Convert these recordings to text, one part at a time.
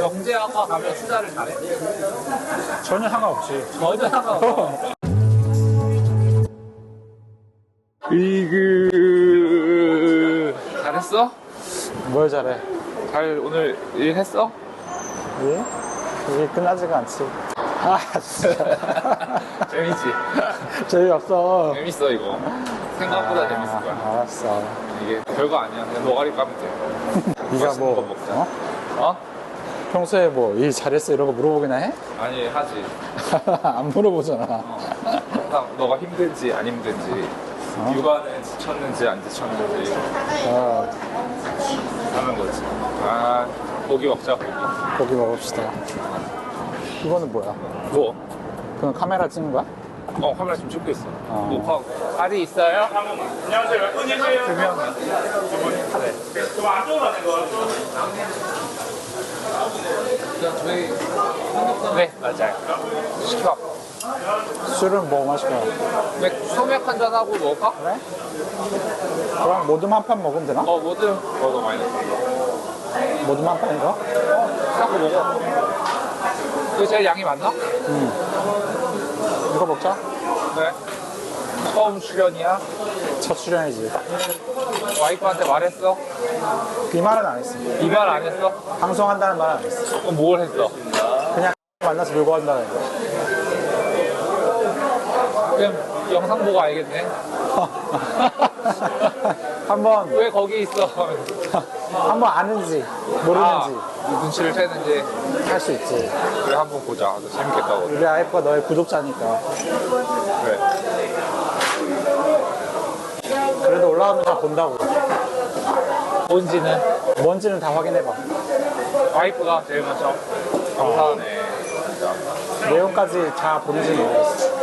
경제학과 가면 투자를 잘해? 전혀 상관없지. 전혀 상관없어. 잘했어? 뭘 잘해? 잘 오늘 일 했어? 예? 이게 끝나지가 않지. 아, 진짜. 재밌지? 재미없어. 재밌어 이거. 생각보다 재밌을 거야. 알았어. 이게 별거 아니야. 그냥 노가리 까면 돼. 네가 맛있는 거 뭐, 먹자. 어? 어? 평소에 뭐 일 잘했어 이런 거 물어보기나 해? 아니 하지. 안 물어보잖아. 항상 너가 힘든지 안 힘든지 육아는 지쳤는지 안 지쳤는지 어, 하는 거지. 아 고기 먹자 고기. 고기 먹읍시다. 이거는 뭐야? 뭐? 그건 카메라 찍는 거야? 카메라 지금 찍고 있어. 어. 녹화하고. 자리 있어요? 안녕하세요. 몇 분이세요? 두 명이요. 네. 좀 안쪽으로 가는 거. 저희 네 맞아요. 시켜. 술은 뭐 마실 거야? 소맥 한 잔 하고 먹을까? 그래? 그럼 모듬 한 판 먹으면 되나? 뭐든 너무 많이 넣어. 모듬 한 판인가? 싸고 먹어. 이거 제일 양이 많나? 이거 먹자. 네. 처음 출연이야? 첫 출연이지. 와이프한테 말했어? 이 말은 안 했어. 이 말 안 했어? 방송한다는 말은 안 했어. 그럼 뭘 했어? 그냥 만나서 놀고 한다는 거. 그럼 영상 보고 알겠네. 한번 왜 거기 있어? 한번 아는지 모르는지 눈치를 채는지. 할 수 있지. 그래 한번 보자. 재밌겠다고. 우리 아이프가 너의 구독자니까. 그래. 그래도 올라오면 다 본다고. 뭔지는 뭔지는 다 확인해봐. 와이프가 제일 먼저. 감사하네. 내용까지 다 보는지 모르겠어.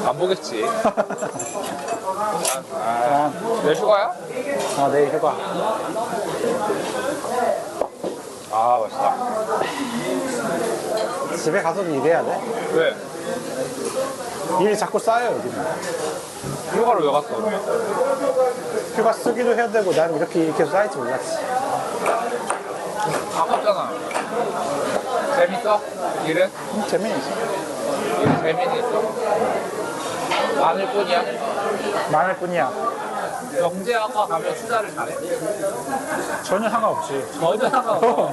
안 보겠지. 아, 내 휴가야? 내일 휴가. 아 맛있다. 집에 가서도 일해야 돼. 왜? 일이 자꾸 쌓여 여기는. 휴가를 왜 갔어? 휴가 쓰기도 해야 되고 난 이렇게 계속 쌓일지 몰랐지. 아깝잖아. 재밌어? 일은? 재미는 있어. 일은 재미는 있어. 많을 뿐이야. 많을 뿐이야. 경제학과 가면 투자를 잘해? 전혀 상관없지. 전혀 상관없어.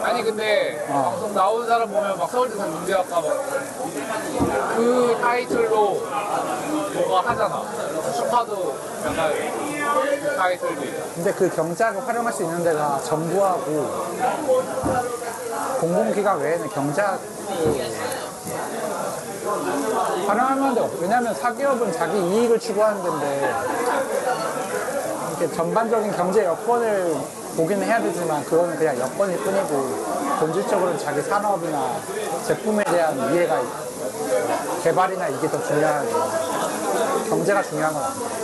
아니 근데 방송 나오는 사람 보면 막 서울대생 경제학과 그 타이틀로 뭐가 하잖아. 슈퍼도 약간 그 타이틀도 있고. 근데 그 경제학을 활용할 수 있는 데가 정부하고 공공기관 외에는 경제학 활용할 만한 데가 없어. 왜냐면 사기업은 자기 이익을 추구하는 데인데 이렇게 전반적인 경제 여건을 보기는 해야 되지만 그거는 그냥 여건일 뿐이고 본질적으로는 자기 산업이나 제품에 대한 이해가 개발이나 이게 더 중요하지. 경제가 중요한 건 아니야.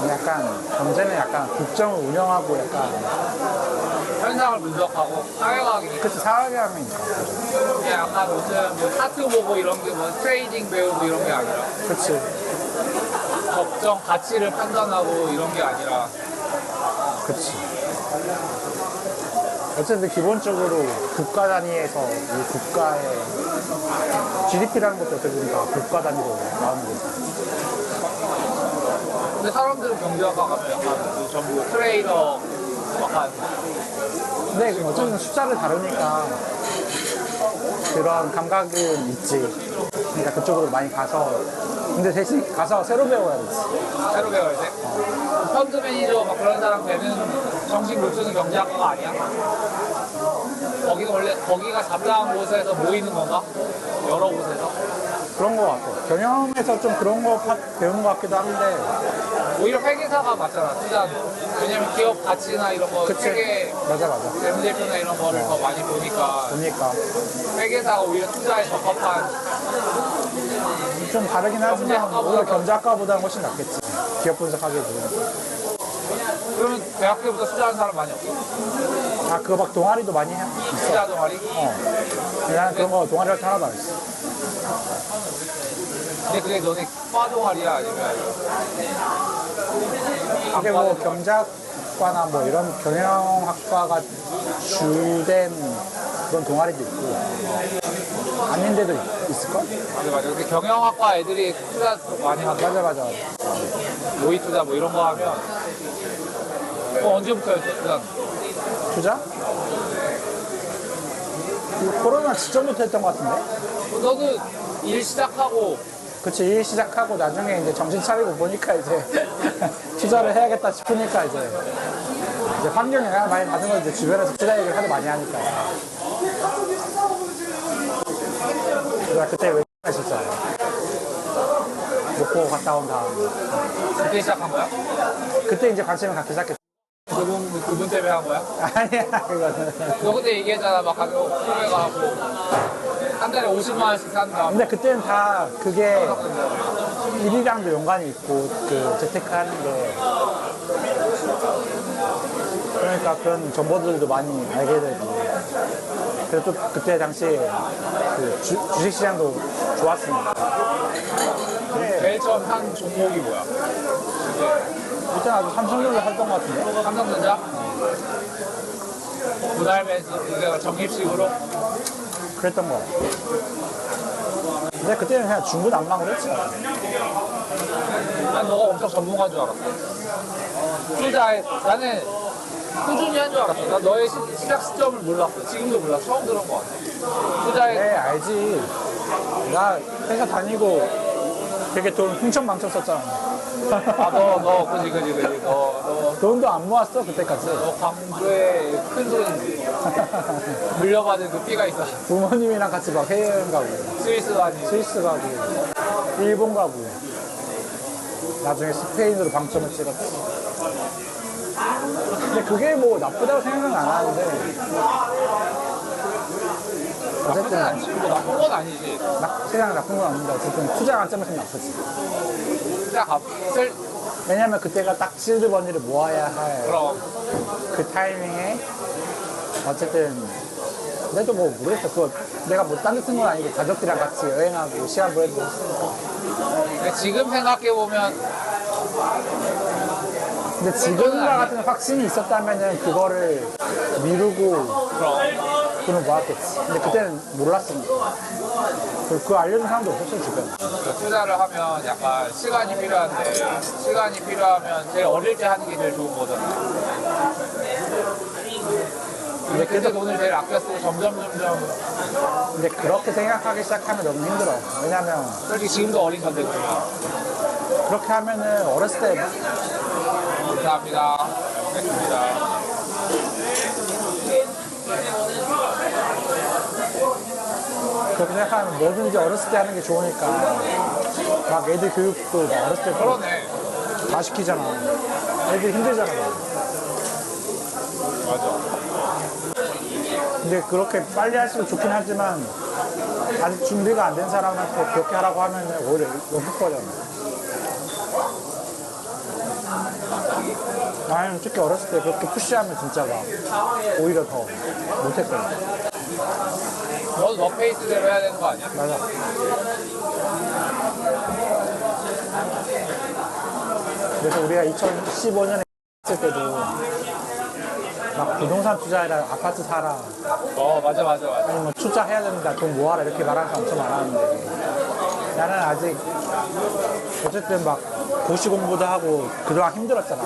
약간 경제는 약간 국정을 운영하고 약간 현상을 분석하고 사회과학이니까. 그치 사회학이니까. 그냥 약간 무슨 뭐 차트 보고 이런 게 뭐 트레이딩 배우고 이런 게 아니라 그치. 적정 가치를 판단하고 이런 게 아니라 그치. 어쨌든 기본적으로 국가 단위에서 이 국가의 GDP라는 것도 어떻게 보면 다 국가 단위로 나오는 거지. 근데 사람들은 경제학과 가면 약간 그 전부 트레이더 약간 근데 어쨌든 숫자를 다루니까 그런 감각은 있지. 그러니까 그쪽으로 많이 가서 근데 대신 가서 새로 배워야 되지. 새로 배워야 돼. 펀드 매니저 막 그런 사람 되는 정식 루트는 경제학과가 아니야? 거기가 원래 거기가 잡다한 곳에서 모이는 건가? 여러 곳에서? 그런 거 같아. 경영에서 좀 그런 거 배우는 것 같기도 한데 오히려 회계사가 맞잖아. 투자. 왜냐면 기업 가치나 이런 거 그치. 회계 맞아. 재무제표나 이런 거를 더 많이 보니까 보니까 회계사가 오히려 투자에 적합한. 좀 다르긴 하지만 경제학과보다 오히려 경제학과보다는 훨씬 낫겠지. 기업 분석하기 보면. 그러면 대학 때부터 투자하는 사람 많이 없어? 아 그거 막 동아리도 많이 해. 있어. 투자 동아리? 나는 그런 거 동아리 할 때 하나도 안 했어. 근데 그게 너네 과 동아리야 아니면 그게 뭐 경제학 경영학과나 뭐 이런 경영학과가 주된 그런 동아리도 있고 아닌 데도 있을걸? 맞아. 근데 경영학과 애들이 투자 많이 한다. 맞아. 모의 투자 뭐 이런 거 하면 언제부터였어 투자? 투자? 그 코로나 직전부터 했던 것 같은데? 너도 일 시작하고 그치, 일 시작하고 나중에 이제 정신 차리고 보니까 이제 투자를 해야겠다 싶으니까 이제 환경에 영향을 많이 받은 걸 이제 주변에서 투자 얘기를 하도 많이 하니까. 내가 그때 왜 했었잖아. 목포 갔다 온 다음에. 그때 시작한 거야? 그때 이제 관심을 갖기 시작했어. 그분 때문에 한 거야? 아니야, 그거는. 너 그때 얘기했잖아 막 가격 소매가고 한 달에 50만 원씩 산다. 근데 그때는 다 그게 일이랑도 연관이 있고, 그 재테크 하는 게. 그러니까 그런 정보들도 많이 알게 되고. 그래서 또 그때 당시에 그 주식시장도 좋았으니까. 제일 처음 산 종목이 뭐야? 그때 아주 삼성전자 했던 것 같은데? 삼성전자? 그다음에 이게 적립식으로 그랬던 거 같아. 근데 그때는 그냥 중구난방으로 했지. 난 너가 엄청 전문가인 줄 알았어. 투자에 나는 꾸준히 한 줄 알았어. 난 너의 시작 시점을 몰랐어. 지금도 몰라. 처음 들은 거 같아. 투자에 네, 알지. 나 회사 다니고 되게 돈 흥청망청 썼잖아. 너 그지. 너 돈도 안 모았어, 그때까지. 광주에 큰 돈 물려받은 그 삐가 있어. 부모님이랑 같이 막 해외여행 가고, 스위스 아니. 스위스 가고, 일본 가고, 나중에 스페인으로 방점을 찍었지. 근데 그게 뭐 나쁘다고 생각은 안 하는데, 어쨌든 뭐 나쁜 건 아니지. 세상 나쁜 건 아닌데, 어쨌든 투자 관점에서 나쁘지. 진짜 값을 왜냐면 그때가 딱 실드버니를 모아야 할 그럼 그 타이밍에 어쨌든 그래도 뭐 모르겠어. 그거 내가 뭐 딴 데 쓴 건 아니고 가족들이랑 같이 여행하고 시간 보내고 했으니까. 근데 지금 생각해 보면 근데 지금과 같은 확신이 있었다면은 그거를 미루고 그럼 돈을 모았겠지. 근데 그때는 몰랐으니까. 그리고 그거 알려준 사람도 없었어, 주변에. 투자를 하면 약간 시간이 필요한데 시간이 필요하면 제일 어릴 때 하는 게 제일 좋은 거잖아. 근데 그때 돈을 제일 아껴 쓰고 점점 근데 그렇게 생각하기 시작하면 너무 힘들어. 왜냐면 솔직히 지금도 어린 건데 그러면. 그렇게 하면은 어렸을 때 감사합니다. 잘 먹겠습니다. 그렇게 생각하면 뭐든지 어렸을 때 하는 게 좋으니까 막 애들 교육도 막 어렸을 때 그러네. 다 시키잖아. 애들 힘들잖아. 맞아. 근데 그렇게 빨리 할수록 좋긴 하지만 아직 준비가 안 된 사람한테 그렇게 하라고 하면 오히려 연폭 거잖아. 나는 특히 어렸을 때 그렇게 푸시하면 진짜 막 오히려 더 못했거든. 너도 너 페이스대로 해야 되는 거 아니야? 맞아. 그래서 우리가 2015년에 했을 때도 막 부동산 투자해라, 아파트 사라, 맞아. 아니면 뭐 투자해야 된다, 돈 모아라 이렇게 말하는 사람 엄청 많았는데 나는 아직 어쨌든 막 고시 공부도 하고 그동안 힘들었잖아.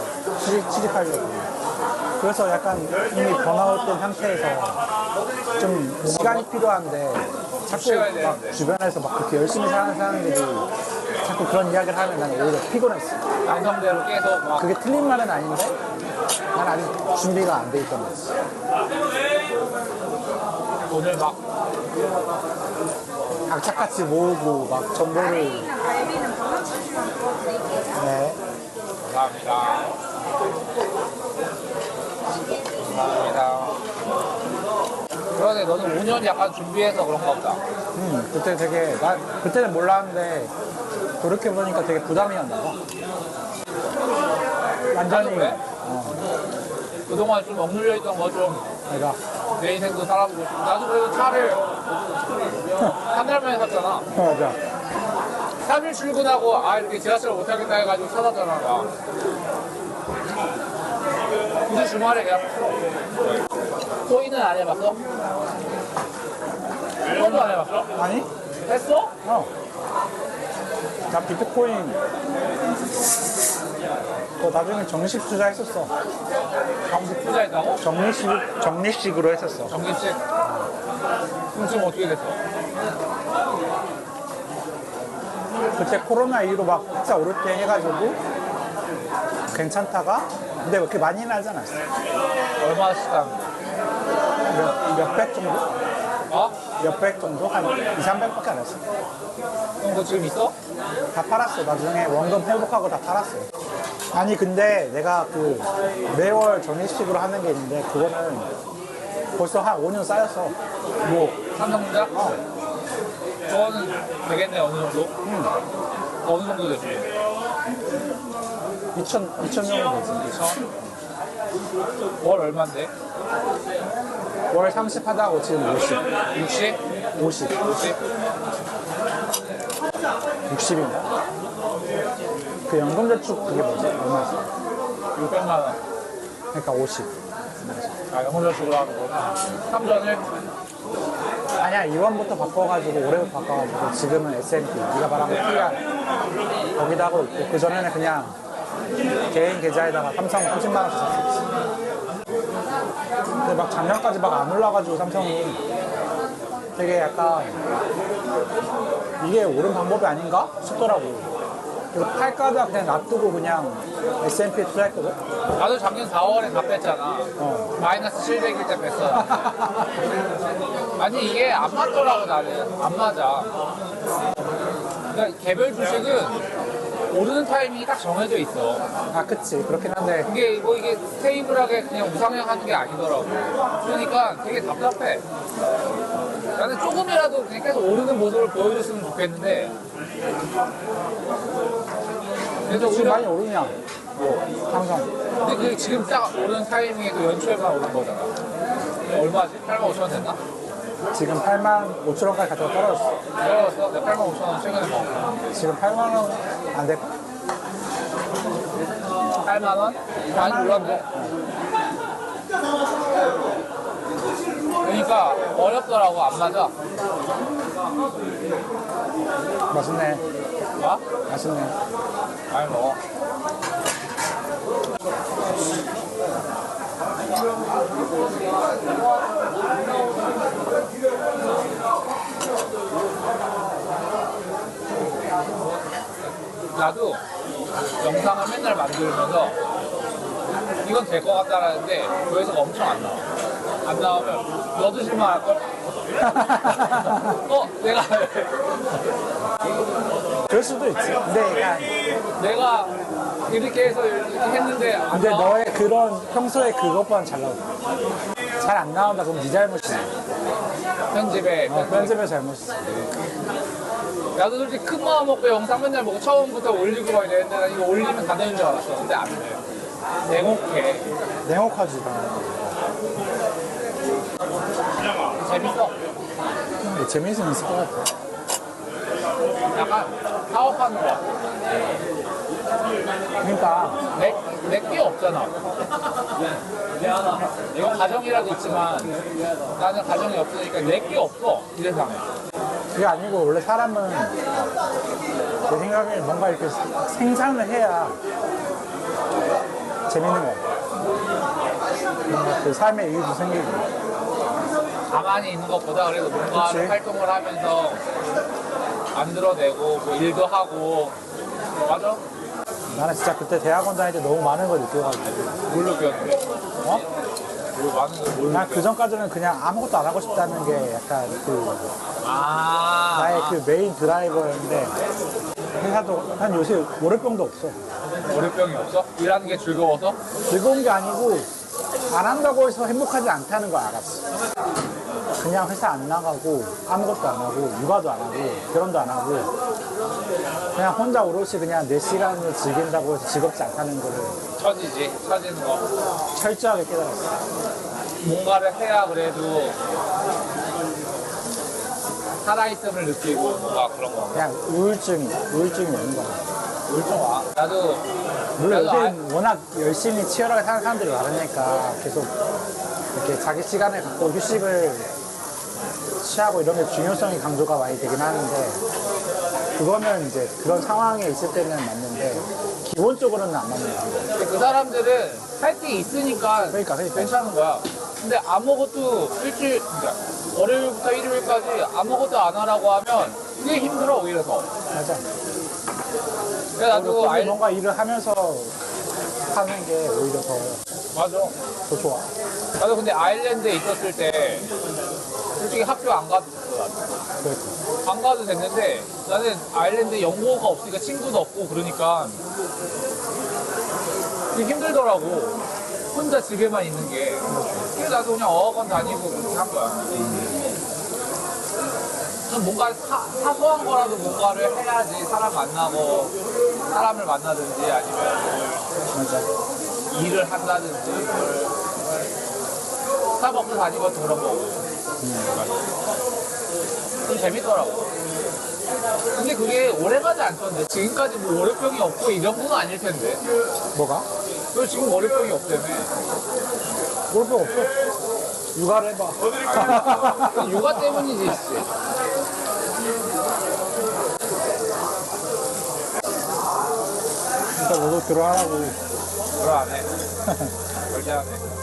취직하려고. 그래서 약간 이미 번아웃된 상태에서 좀 시간이 필요한데 자꾸 막 주변에서 막 그렇게 열심히 사는 사람들이 자꾸 그런 이야기를 하면 나는 오히려 피곤했어. 안성대로 계속 막 그게 틀린 말은 아닌데 난 아직 준비가 안 돼 있던 거지. 돈을 막 악착같이 모으고 막 정보를 네. 감사합니다. 그러네, 너는 5년 약간 준비해서 그런가 보다. 그때 되게 그때는 몰랐는데 돌이켜보니까 되게 부담이었나 봐. 완전히 왜? 그동안 좀 억눌려 있던 거 좀 내 내가 인생도 살아보고 싶어. 나도 그래도 차를 한 달 만에 샀잖아. 맞아. 3일 출근하고 이렇게 지하철 못 타겠다 해가지고 찾았잖아. 나. 우주 주말에 그냥 코인은 안 해봤어? 코인도 안 해봤어? 아니? 했어? 나 비트코인 또 나중에 정식 투자했었어. 정식 투자했다고? 정리식으로 했었어. 정기식? 그럼 지금 어떻게 됐어? 그때 코로나 이후로 막 회사 오를 때 해가지고 괜찮다가 근데 그렇게 많이는 하지 않았어. 얼마 시간? 몇백 정도? 어? 몇백 정도? 한 2, 300밖에 안 했어. 그럼 그거 지금 있어? 다 팔았어. 나중에 원금 회복하고 다 팔았어. 아니 근데 내가 그 매월 정리식으로 하는 게 있는데 그거는 벌써 한 5년 쌓였어. 뭐 삼성전자? 그거는 되겠네 어느 정도? 어느 정도 되지? 2천 정도 되지. 2천? 월 얼만데? 월 30 하다고 지금 50. 60? 50. 60? 60인가? 그 연금저축 그게 뭐지? 얼마였어? 600만 원. 그러니까 50. 아, 영혼저축으로 하는 거구나. 3전을? 아니야, 2원부터 바꿔가지고, 올해부터 바꿔가지고, 지금은 S&P. 네가 말한 거 T야. 거기다 하고 있고, 그전에는 그냥 개인 계좌에다가 삼성 30만 원씩 샀었지. 근데 막 작년까지 막 안 올라가지고 삼성이 되게 약간 이게 옳은 방법이 아닌가 싶더라고. 그래서 팔까봐 그냥 놔두고 그냥 S&P에 투자했거든. 나도 작년 4월에 다 뺐잖아. 마이너스 700일 때 뺐어. 아니, 이게 안 맞더라고, 나는. 안 맞아. 그러니까 개별 주식은 오르는 타이밍이 딱 정해져 있어. 아, 그치. 그렇긴 한데. 이게 스테이블하게 그냥 우상향 하는 게 아니더라고. 그러니까 되게 답답해. 나는 조금이라도 그냥 계속 오르는 모습을 보여줬으면 좋겠는데. 그래서 지금 오히려 많이 오르냐? 삼성. 근데 그게 지금 딱 오르는 타이밍에 그 연초에만 오른 거잖아. 얼마지? 8만 5천 원 됐나? 지금 8만 5천 원까지 갔다가 떨어졌어. 떨어졌어? 내가 8만 5천 원 최근에 먹었어. 지금 8만 원 안 될까? 8만 원? 많이 올랐네. 그러니까 어렵더라고, 안 맞아. 맛있네. 뭐? 맛있네. 많이 먹어. 나도 영상을 맨날 만들면서 이건 될 것 같다라는데 조회수가 엄청 안 나와. 안 나오면 너도 실망할걸? 내가 그럴 수도 있지. 근데 약간 내가 이렇게 해서 이렇게 했는데 안 근데 나와. 너의 그런 평소에 그것보단 잘 나온다. 잘 안 나온다 그럼 네 잘못이지. 편집에 편집의 잘못이지. 나도 솔직히 큰 마음 먹고 영상 맨날 보고 처음부터 올리고 막 이랬는데 나 이거 올리면 다 되는 줄 알았어. 근데 안 돼. 냉혹해. 냉혹하지. 재밌어. 근데 재미있으면 있을 것 같아. 약간 사업하는 거. 그러니까 내게 없잖아. 이건 가정이라도 있지만 나는 가정이 없으니까 내게 없어. 이 세상에. 그게 아니고 원래 사람은 내 생각에 뭔가 이렇게 생산을 해야 재밌는 거 같아. 뭔가 그 삶의 이유도 생기고. 가만히 있는 것보다 그래도 뭔가 그치. 활동을 하면서 만들어내고 뭐 일도 하고. 맞아? 나는 진짜 그때 대학원 다닐 때 너무 많은 걸 느껴가지고. 뭘로 배웠는데? 어? 뭐 많은 걸 뭘로 난 그 전까지는 그냥 아무것도 안 하고 싶다는 게 약간 그 나의 아, 그 메인 드라이버였는데 회사도 한 요새 월요병도 없어. 월요병이 없어? 일하는 게 즐거워서? 즐거운 게 아니고 안 한다고 해서 행복하지 않다는 걸 알았어. 그냥 회사 안 나가고 아무것도 안 하고 육아도 안 하고 결혼도 안 하고 그냥 혼자 오롯이 그냥 내 시간을 즐긴다고 해서 즐겁지 않다는 거를 처지는 거. 철저하게 깨달았어. 뭔가를 해야 그래도 살아있음을 느끼고 뭔가 그런 거. 그냥 우울증이 오는 거야. 좋아. 나도 물론 나도 요새 워낙 열심히 치열하게 사는 사람들이 많으니까 계속 이렇게 자기 시간을 갖고 휴식을 취하고 이런 게 중요성이 강조가 많이 되긴 하는데 그거는 이제 그런 상황에 있을 때는 맞는데 기본적으로는 안 맞는 거야. 근데 그 사람들은 할 게 있으니까 그러니까. 괜찮은 거야. 근데 아무것도 일주일, 그러니까 월요일부터 일요일까지 아무것도 안 하라고 하면 그게 힘들어, 오히려 더. 맞아. 그래서 나도 그리고 뭔가 일을 하면서 하는 게 오히려 맞아. 더 좋아. 나도 근데 아일랜드에 있었을 때 솔직히 학교 안 가도 됐어, 나도. 그러니까. 안 가도 됐는데 나는 아일랜드 영어가 없으니까 친구도 없고 그러니까 되게 힘들더라고. 혼자 집에만 있는 게. 그래서 나도 그냥 어학원 다니고 그렇게 한 거야. 좀 뭔가 사소한 거라도 뭔가를 해야지. 사람 만나고 사람을 만나든지 아니면 맞아. 일을 한다든지 스타벅스 다니고 그런 거. 좀 재밌더라고. 근데 그게 오래가지 않던데. 지금까지 뭐 월요병이 없고 이 정도는 아닐 텐데. 뭐가? 너 지금 월요병이 없다며. 뭘 거 없어. 육아를 해봐. 그 육아 때문이지, 씨. 진짜 너도 들어하라고. 그걸 안 해. 절대 안 해.